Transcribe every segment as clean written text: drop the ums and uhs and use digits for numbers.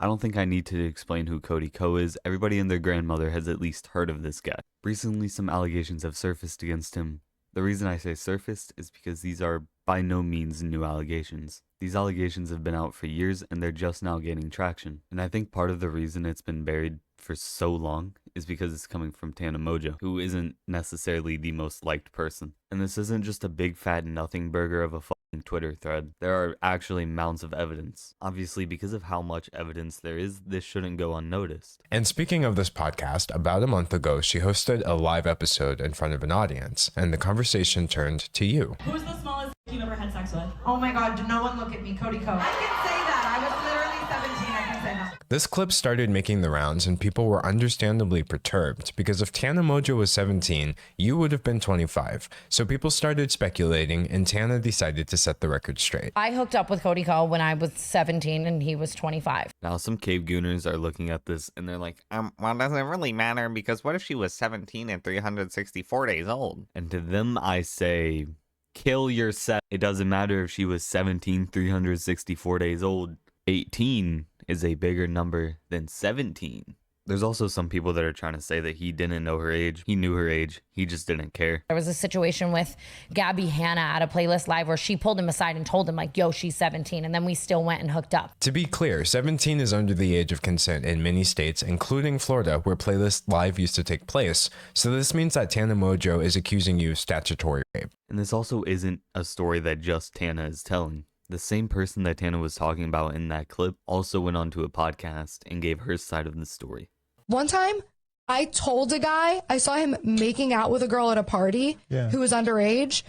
I don't think I need to explain who Cody Co is. Everybody and their grandmother has at least heard of this guy. Recently, some allegations have surfaced against him. The reason I say surfaced is because these are by no means new allegations. These allegations have been out for years and they're just now gaining traction. And I think part of the reason it's been buried for so long is because it's coming from Tana Mojo, who isn't necessarily the most liked person. And this isn't just a big fat nothing burger of a fucking Twitter thread. There are actually mounds of evidence. Obviously, because of how much evidence there is, this shouldn't go unnoticed. And speaking of this podcast, about a month ago, she hosted a live episode in front of an audience, and the conversation turned to you. Who's the smallest you've ever had sex with? Oh my God, do no one look at me, Cody Co. I can say that. I was literally 17, I can say that. This clip started making the rounds and people were understandably perturbed because if Tana Mojo was 17, you would have been 25. So people started speculating and Tana decided to set the record straight. I hooked up with Cody Co when I was 17 and he was 25. Now some cave gooners are looking at this and they're like, well, does it really matter? Because what if she was 17 and 364 days old? And to them I say, kill yourself. It doesn't matter if she was 17, 364 days old. 18 is a bigger number than 17. There's also some people that are trying to say that he didn't know her age. He knew her age. He just didn't care. There was a situation with Gabby Hanna at a Playlist Live where she pulled him aside and told him like, yo, she's 17. And then we still went and hooked up. To be clear, 17 is under the age of consent in many states, including Florida, where Playlist Live used to take place. So this means that Tana Mojo is accusing you of statutory rape. And this also isn't a story that just Tana is telling. The same person that Tana was talking about in that clip also went onto a podcast and gave her side of the story. One time, I told a guy, I saw him making out with a girl at a party who was underage,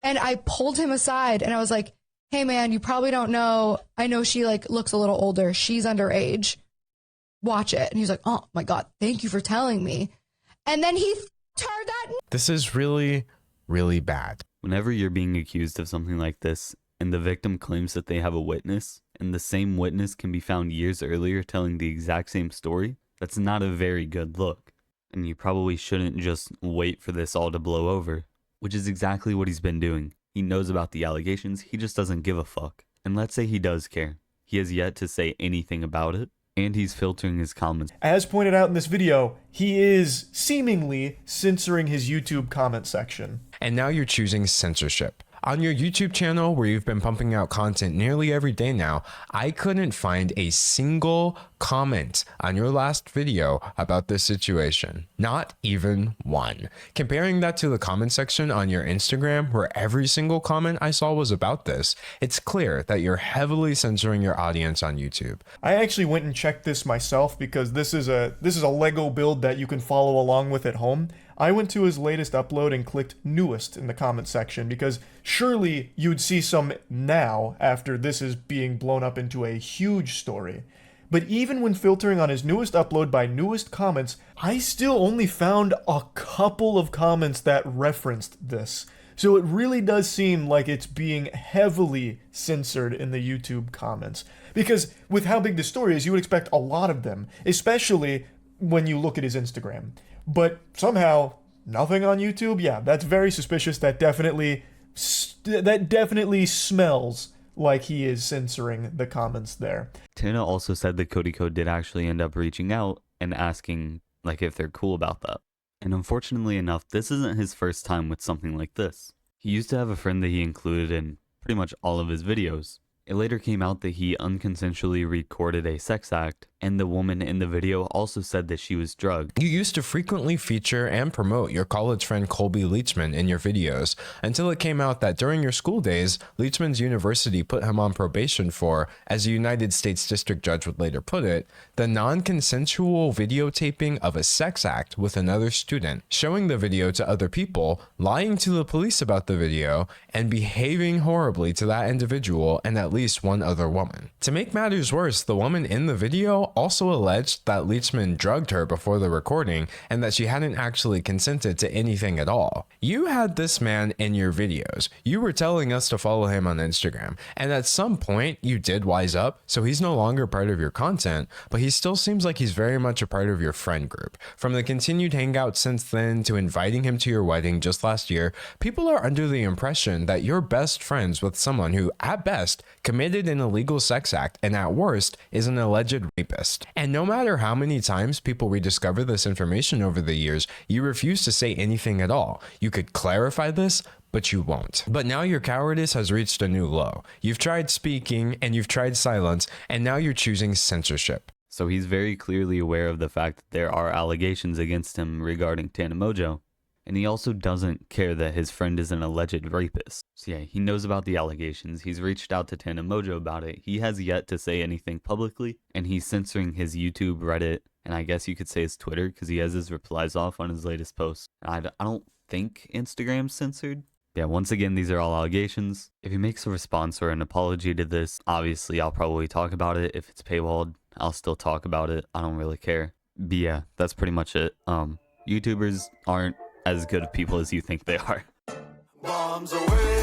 and I pulled him aside and I was like, hey man, you probably don't know, I know she like looks a little older, she's underage, watch it. And he's like, oh my God, thank you for telling me. And then he turned that. This is really, really bad. Whenever you're being accused of something like this, and the victim claims that they have a witness, and the same witness can be found years earlier telling the exact same story, that's not a very good look. And you probably shouldn't just wait for this all to blow over, which is exactly what he's been doing. He knows about the allegations, he just doesn't give a fuck. And let's say he does care. He has yet to say anything about it, and he's filtering his comments. As pointed out in this video, he is seemingly censoring his YouTube comment section. And now you're choosing censorship. On your YouTube channel, where you've been pumping out content nearly every day now, I couldn't find a single comment on your last video about this situation. Not even one. Comparing that to the comment section on your Instagram, where every single comment I saw was about this, it's clear that you're heavily censoring your audience on YouTube. I actually went and checked this myself because this is a Lego build that you can follow along with at home. I went to his latest upload and clicked newest in the comment section because surely you'd see some now after this is being blown up into a huge story. But even when filtering on his newest upload by newest comments, I still only found a couple of comments that referenced this. So it really does seem like it's being heavily censored in the YouTube comments. Because with how big the story is, you would expect a lot of them, especially when you look at his Instagram. But somehow, nothing on YouTube? Yeah, that's very suspicious. That definitely smells like he is censoring the comments there. Tana also said that Cody Co did actually end up reaching out and asking like if they're cool about that. And unfortunately enough, this isn't his first time with something like this. He used to have a friend that he included in pretty much all of his videos. It later came out that he unconsensually recorded a sex act, and the woman in the video also said that she was drugged. You used to frequently feature and promote your college friend Colby Leechman in your videos, until it came out that during your school days, Leechman's university put him on probation for, as a United States District Judge would later put it, the non-consensual videotaping of a sex act with another student, showing the video to other people, lying to the police about the video, and behaving horribly to that individual and at least one other woman. To make matters worse, the woman in the video also alleged that Leechman drugged her before the recording and that she hadn't actually consented to anything at all. You had this man in your videos. You were telling us to follow him on Instagram, and at some point you did wise up, so he's no longer part of your content, but he still seems like he's very much a part of your friend group. From the continued hangout since then to inviting him to your wedding just last year, people are under the impression that you're best friends with someone who, at best, committed an illegal sex act, and at worst is an alleged rapist. And no matter how many times people rediscover this information over the years, you refuse to say anything at all. You could clarify this, but you won't. But now your cowardice has reached a new low. You've tried speaking and you've tried silence, and now you're choosing censorship. So he's very clearly aware of the fact that there are allegations against him regarding Tana Mojo, and he also doesn't care that his friend is an alleged rapist. So yeah, he knows about the allegations, he's reached out to Tana Mojo about it, he has yet to say anything publicly, and he's censoring his YouTube, Reddit, and I guess you could say his Twitter, because he has his replies off on his latest post. I don't think Instagram's censored. Yeah, once again, these are all allegations. If he makes a response or an apology to this, obviously I'll probably talk about it. If it's paywalled, I'll still talk about it. I don't really care. But yeah, that's pretty much it. YouTubers aren't as good of people as you think they are. Bombs away.